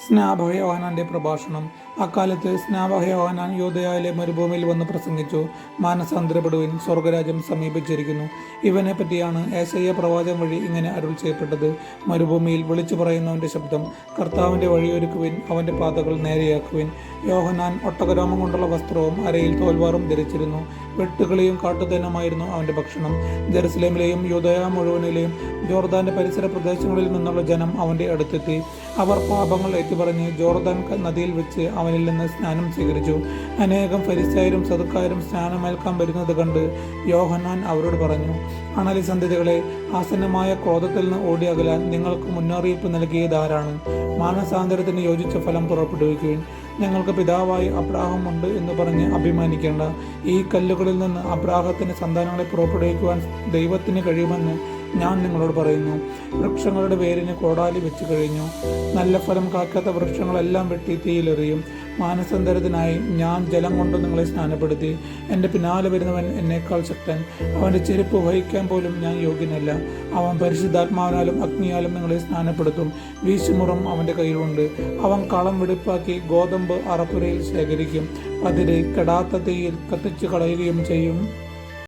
സ്നാപക യോഹന്നാന്റെ പ്രഭാഷണം. അക്കാലത്ത് സ്നാപക യോഹന്നാൻ യൂദയായിലെ മരുഭൂമിയിൽ വന്ന് പ്രസംഗിച്ചു, മാനസാന്തരപ്പെടുവിൻ, സ്വർഗരാജ്യം സമീപിച്ചിരിക്കുന്നു. ഇവനെ പറ്റിയാണ് ഏശയ്യാ പ്രവാചകൻ വഴി ഇങ്ങനെ അരുൾ ചെയ്യപ്പെട്ടത്. മരുഭൂമിയിൽ വിളിച്ചു പറയുന്നവന്റെ ശബ്ദം, കർത്താവിന്റെ വഴിയൊരുക്കുവിൻ, അവന്റെ പാതകൾ നേരെയാക്കുവിൻ. യോഹന്നാൻ ഒട്ടകരോമം കൊണ്ടുള്ള വസ്ത്രവും അരയിൽ തോൽവാറും ധരിച്ചിരുന്നു. വെട്ടുകിളിയും കാട്ടുതേനുമായിരുന്നു അവന്റെ ഭക്ഷണം. ജെറുസലേമിലെയും യൂദയ മുഴുവനിലെയും ജോർദാന്റെ പരിസര പ്രദേശങ്ങളിൽ നിന്നുള്ള ജനം അവന്റെ അടുത്തെത്തി. അവർ പാപങ്ങൾ ഏറ്റുപറഞ്ഞ് ജോർദാൻ നദിയിൽ വെച്ച് അവനിൽ നിന്ന് സ്നാനം സ്വീകരിച്ചു. അനേകം ഫരിസായരും സദുക്കാരും സ്നാനമേൽക്കാൻ വരുന്നത് കണ്ട് യോഹന്നാൻ അവരോട് പറഞ്ഞു, അണലി സന്തതികളെ, ആസന്നമായ ക്രോധത്തിൽ നിന്ന് ഓടിയകലാൻ നിങ്ങൾക്ക് മുന്നറിയിപ്പ് നൽകിയതാരാണ്? മാനസാന്തരത്തിന് യോജിച്ച ഫലം പുറപ്പെടുവിക്കുവിൻ. ഞങ്ങൾക്ക് പിതാവായി അബ്രാഹം ഉണ്ട് എന്ന് പറഞ്ഞ് അഭിമാനിക്കേണ്ട. ഈ കല്ലുകളിൽ നിന്ന് അബ്രാഹത്തിന് സന്താനങ്ങളെ പുറപ്പെടുവിക്കുവാൻ ദൈവത്തിന് കഴിയുമെന്ന് ഞാൻ നിങ്ങളോട് പറയുന്നു. വൃക്ഷങ്ങളുടെ വേരിന് കോടാലി വെച്ച് കഴിഞ്ഞു. നല്ല ഫലം കാക്കാത്ത വൃക്ഷങ്ങളെല്ലാം വെട്ടി തീയിലെറിയും. മാനസാന്തരത്തിനായി ഞാൻ ജലം കൊണ്ട് നിങ്ങളെ സ്നാനപ്പെടുത്തി. എൻ്റെ പിന്നാലെ വരുന്നവൻ എന്നേക്കാൾ ശക്തൻ. അവൻ്റെ ചെരുപ്പ് വഹിക്കാൻ പോലും ഞാൻ യോഗ്യനല്ല. അവൻ പരിശുദ്ധാത്മാവിനാലും അഗ്നിയാലും നിങ്ങളെ സ്നാനപ്പെടുത്തും. വീശുമുറം അവൻ്റെ കയ്യിലുണ്ട്. അവൻ കളം വെടിപ്പാക്കി ഗോതമ്പ് അറപ്പുരയിൽ ശേഖരിക്കും. അതിര് കെടാത്ത തീയിൽ കത്തിച്ചു കളയുകയും ചെയ്യും.